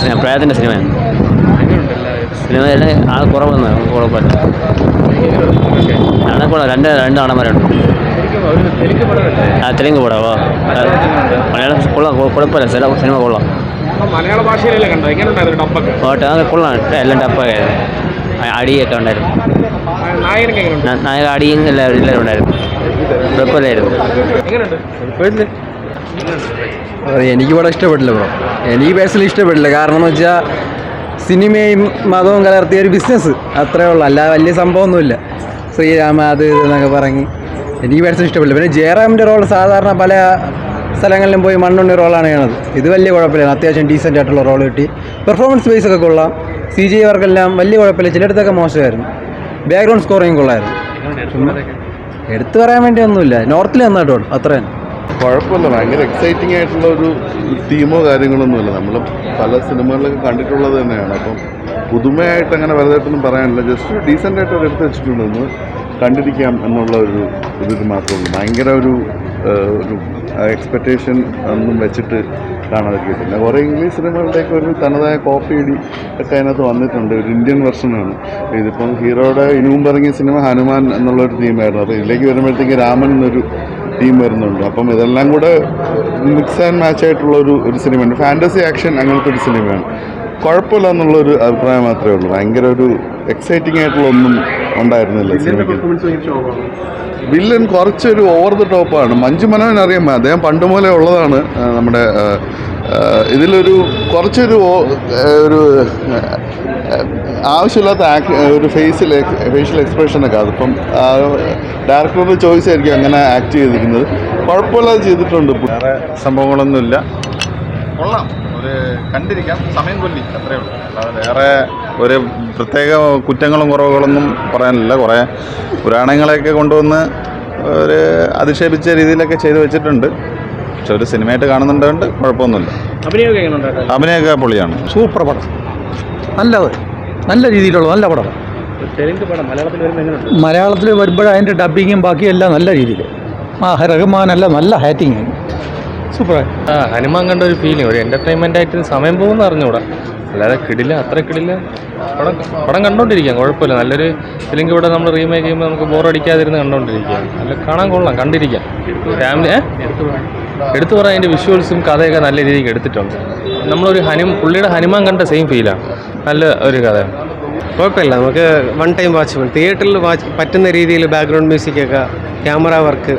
Cinema, പ്രേതത്തിൻ്റെ സിനിമയാണ്. Cinema കുറവൊന്നും കുഴപ്പമില്ല. രണ്ട് ആണന്മാരുണ്ട്. തെലുങ്ക് പടമോ? മലയാളം കൊള്ളാം, കുഴപ്പമില്ല. സിനിമ കൊള്ളാം. മലയാള ഭാഷയിലല്ലേ കണ്ടത്? എങ്ങനെയുണ്ടായിരുന്നു ഡബ്ബൊക്കെ? അത് കൊള്ളാം, എല്ലാം ഡബ്ബായിരുന്നു. അടിയൊക്കെ ഉണ്ടായിരുന്നു. നായക അടിയും എല്ലാവരും ഉണ്ടായിരുന്നു. കുഴപ്പമില്ലായിരുന്നു. എനിക്ക് ഇവിടെ ഇഷ്ടപ്പെട്ടില്ല ബ്രോ. എനിക്ക് പേഴ്സണലി ഇഷ്ടപ്പെട്ടില്ല. കാരണം എന്ന് വെച്ചാൽ സിനിമയും മതവും കലർത്തിയ ഒരു ബിസിനസ് അത്രേ ഉള്ളൂ, അല്ലാതെ വലിയ സംഭവമൊന്നുമില്ല. ശ്രീരാമ അത് ഇതെന്നൊക്കെ പറഞ്ഞ് എനിക്ക് പേഴ്സണലി ഇഷ്ടപ്പെട്ടില്ല. പിന്നെ ജയറാമിൻ്റെ റോൾ സാധാരണ പല സ്ഥലങ്ങളിലും പോയി മണ്ണുണ്ണി റോളാണ് ചെയ്യണത്. ഇത് വലിയ കുഴപ്പമില്ല, അത്യാവശ്യം ഡീസൻ്റ് ആയിട്ടുള്ള റോൾ കിട്ടി. പെർഫോമൻസ് ബേസ് ഒക്കെ കൊള്ളാം. CGI വർക്കെല്ലാം വലിയ കുഴപ്പമില്ല, ചിലയിടത്തൊക്കെ മോശമായിരുന്നു. ബാക്ക്ഗ്രൗണ്ട് സ്കോറിങ് കൊള്ളായിരുന്നു. എടുത്തു പറയാൻ വേണ്ടി ഒന്നുമില്ല, നോർത്തിൽ നന്നായിട്ട് ഓടും, അത്ര തന്നെ. കുഴപ്പമില്ല. ഭയങ്കര എക്സൈറ്റിംഗ് ആയിട്ടുള്ള ഒരു തീമോ കാര്യങ്ങളൊന്നുമില്ല. നമ്മൾ പല സിനിമകളിലൊക്കെ കണ്ടിട്ടുള്ളത് തന്നെയാണ്. അപ്പം പുതുമയായിട്ട് അങ്ങനെ വലുതായിട്ടൊന്നും പറയാനില്ല. ജസ്റ്റ് ഡീസൻ്റ് ആയിട്ട് എടുത്ത് വെച്ചിട്ടുണ്ടെന്ന് കണ്ടിരിക്കാം എന്നുള്ള ഇതിൽ മാത്രമേ ഉള്ളൂ. ഭയങ്കര ഒരു എക്സ്പെക്റ്റേഷൻ ഒന്നും വെച്ചിട്ട് കാണാതിരിക്കും. പിന്നെ കുറേ ഇംഗ്ലീഷ് സിനിമകളുടെയൊക്കെ ഒരു തനതായ കോപ്പി ഇടി ഒക്കെ അതിനകത്ത് വന്നിട്ടുണ്ട്. ഒരു ഇന്ത്യൻ വെർഷനാണ് ഇതിപ്പം. ഹീറോയുടെ ഇനി മുമ്പ് ഇറങ്ങിയ സിനിമ ഹനുമാൻ എന്നുള്ളൊരു തീമായിരുന്നു. അപ്പോൾ ഇതിലേക്ക് വരുമ്പോഴത്തേക്ക് രാമൻ എന്നൊരു തീം വരുന്നുണ്ട്. അപ്പം ഇതെല്ലാം കൂടെ മിക്സ് ആൻഡ് മാച്ച് ആയിട്ടുള്ള ഒരു സിനിമയാണ്. ഫാൻറ്റസി ആക്ഷൻ അങ്ങനത്തെ ഒരു സിനിമയാണ്. കുഴപ്പമില്ല എന്നുള്ളൊരു അഭിപ്രായം മാത്രമേ ഉള്ളൂ. ഭയങ്കര ഒരു എക്സൈറ്റിംഗ് ആയിട്ടുള്ള ഒന്നും ഉണ്ടായിരുന്നില്ല സിനിമയ്ക്ക്. വില്ലൻ കുറച്ചൊരു ഓവർ ദ ടോപ്പാണ്. മഞ്ജു മനോഹൻ അറിയാം, അദ്ദേഹം പണ്ട് മുതലേ ഉള്ളതാണ്. നമ്മുടെ ഇതിലൊരു കുറച്ചൊരു ആവശ്യമില്ലാത്ത ഒരു ഫേഷ്യൽ എക്സ്പ്രഷനൊക്കെ, അതിപ്പം ഡയറക്ടറുടെ ചോയ്സ് ആയിരിക്കും അങ്ങനെ ആക്ട് ചെയ്തിരിക്കുന്നത്. കുഴപ്പമില്ലാതെ ചെയ്തിട്ടുണ്ട്. വേറെ സംഭവങ്ങളൊന്നുമില്ല. കൊള്ളാം, ഒരു കണ്ടിരിക്കാം, സമയം കൊല്ലി, അത്രയേ ഉള്ളൂ. അല്ലാതെ വേറെ ഒരു പ്രത്യേക കുറ്റങ്ങളും കുറവുകളൊന്നും പറയാനില്ല. കുറേ പുരാണങ്ങളെയൊക്കെ കൊണ്ടുവന്ന് ഒരു അധിക്ഷേപിച്ച രീതിയിലൊക്കെ ചെയ്തു വെച്ചിട്ടുണ്ട്. പക്ഷെ ഒരു സിനിമയായിട്ട് കാണുന്നുണ്ട്, കുഴപ്പമൊന്നുമില്ല. അഭിനയമൊക്കെ പൊളിയാണ്. സൂപ്പർ പടം, നല്ല രീതിയിലുള്ള നല്ല പടം. മലയാളത്തിൽ വരുമ്പോൾ അതിൻ്റെ ഡബ്ബിങ്ങും ബാക്കിയെല്ലാം നല്ല രീതിയിൽ. റഹ്മാനല്ല, നല്ല ഹാറ്റിങ്, സൂപ്പറായി. ഹനുമാൻ കണ്ട ഒരു ഫീലിംഗ്, ഒരു എൻ്റർടൈൻമെൻ്റ് ആയിട്ട് സമയം പോകുമെന്ന് അറിഞ്ഞുകൂടാ. അല്ലാതെ കിടില്ല, അത്ര കിടില്ല. പടം കണ്ടോണ്ടിരിക്കാം, കുഴപ്പമില്ല. നല്ലൊരു ഫിലിം ഇവിടെ നമ്മൾ റീമേക്ക് ചെയ്യുമ്പോൾ നമുക്ക് ബോറടിക്കാതിരുന്ന് കണ്ടോണ്ടിരിക്കുക. നല്ല കാണാൻ കൊള്ളാം, കണ്ടിരിക്കാം. ഫാമിലി എടുത്തു പറയാൻ അതിൻ്റെ വിഷ്വൽസും കഥയൊക്കെ നല്ല രീതിക്ക് എടുത്തിട്ടുണ്ട്. നമ്മളൊരു പുള്ളിയുടെ ഹനുമാൻ കണ്ട സെയിം ഫീലാണ്. നല്ല ഒരു കഥയാണ്. കുഴപ്പമില്ല, നമുക്ക് വൺ ടൈം വാച്ചബിൾ. തിയേറ്ററിൽ പറ്റുന്ന രീതിയിൽ ബാക്ക്ഗ്രൗണ്ട് മ്യൂസിക്കൊക്കെ, ക്യാമറ വർക്ക്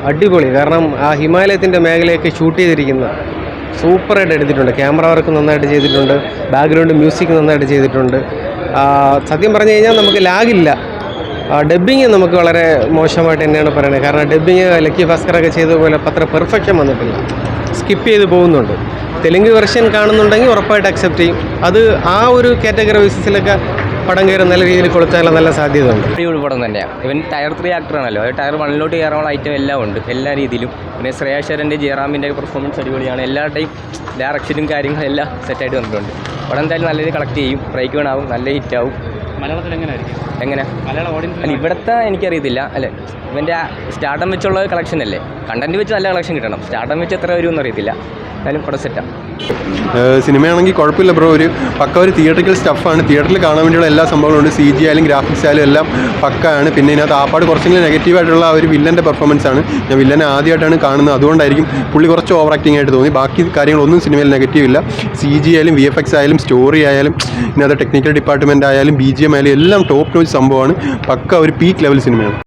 അടിപൊളി. കാരണം ആ ഹിമാലയത്തിൻ്റെ മേഖലയൊക്കെ ഷൂട്ട് ചെയ്തിരിക്കുന്ന സൂപ്പറായിട്ട് എടുത്തിട്ടുണ്ട്. ക്യാമറ വർക്ക് നന്നായിട്ട് ചെയ്തിട്ടുണ്ട്, ബാക്ക്ഗ്രൗണ്ട് മ്യൂസിക് നന്നായിട്ട് ചെയ്തിട്ടുണ്ട്. സത്യം പറഞ്ഞു കഴിഞ്ഞാൽ നമുക്ക് ലാഗില്ല. ഡബ്ബിങ് നമുക്ക് വളരെ മോശമായിട്ട് തന്നെയാണ് പറയുന്നത്. കാരണം ഡബ്ബിങ് ലക്കി ഭാസ്കറൊക്കെ ചെയ്തതുപോലെ അത്ര പെർഫെക്ഷൻ വന്നിട്ടില്ല, സ്കിപ്പ് ചെയ്ത് പോകുന്നുണ്ട്. തെലുങ്ക് വെർഷൻ കാണുന്നുണ്ടെങ്കിൽ ഉറപ്പായിട്ട് അക്സെപ്റ്റ് ചെയ്യും. അത് ആ ഒരു കാറ്റഗറി ബേസിസിലൊക്കെ പടം കയറി നല്ല രീതിയിൽ കൊടുത്താലുള്ള നല്ല സാധ്യതയുണ്ട്. അടിപൊളി പടം തന്നെയാണ്. ഇവൻ ടയർ 3 ആക്ടറാണല്ലോ, അത് ടയർ 1 കയറാനുള്ള ഐറ്റം എല്ലാം ഉണ്ട്, എല്ലാ രീതിയിലും. പിന്നെ ശ്രേയാശരൻ്റെ ജയറാമിൻ്റെ പെർഫോമൻസ് അടിപൊളിയാണ്. എല്ലാവരുടെയും ഡയറക്ഷനും കാര്യങ്ങളെല്ലാം സെറ്റായിട്ട് വന്നിട്ടുണ്ട്. പടം എന്തായാലും നല്ല രീതിയിൽ കളക്ട് ചെയ്യും, ബ്രേക്ക് വേണാവും, നല്ല ഹിറ്റാവും. മലയാളത്തിൽ എങ്ങനെ മലയാളം ഓഡിയൻസ് അല്ല, ഇവിടുത്തെ എനിക്കറിയത്തില്ല. അല്ലേ, ഇവൻ്റെ സ്റ്റാർട്ടം വെച്ചുള്ള കളക്ഷൻ അല്ലേ, കണ്ടന്റ് വെച്ച് നല്ല കളക്ഷൻ കിട്ടണം. സ്റ്റാർട്ടം വെച്ച് എത്ര വരുമെന്ന് അറിയത്തില്ല, എന്തായാലും പടം സെറ്റാണ്. സിനിമയാണെങ്കിൽ കുഴപ്പമില്ല ബ്രോ. ഒരു തിയേറ്ററിക്കൽ സ്റ്റഫാണ്. തിയേറ്ററിൽ കാണാൻ വേണ്ടിയുള്ള എല്ലാ സംഭവങ്ങളുണ്ട്. CG ആയാലും ഗ്രാഫിക്സ് ആയാലും എല്ലാം പക്കാണ്. പിന്നെ ഇതിനകത്ത് ആപ്പാട് കുറച്ചെങ്കിലും നെഗറ്റീവായിട്ടുള്ള ഒരു വില്ലൻ്റെ പെർഫോമൻസ് ആണ്. ഞാൻ വില്ലനെ ആദ്യമായിട്ടാണ് കാണുന്നത്, അതുകൊണ്ടായിരിക്കും പുള്ളി കുറച്ച് ഓവർ ആക്ടിങ് ആയിട്ട് തോന്നി. ബാക്കി കാര്യങ്ങളൊന്നും സിനിമയിൽ നെഗറ്റീവ് ഇല്ല. CG ആയാലും VFX ആയാലും സ്റ്റോറി ആയാലും ഇതിനകത്ത് ടെക്നിക്കൽ ഡിപ്പാർട്ട്മെൻറ്റ് ആയാലും BGM ആയാലും എല്ലാം ടോപ്പ് നോച്ച് സംഭവമാണ്. പക്ക ഒരു പീക്ക് ലെവൽ സിനിമയാണ്.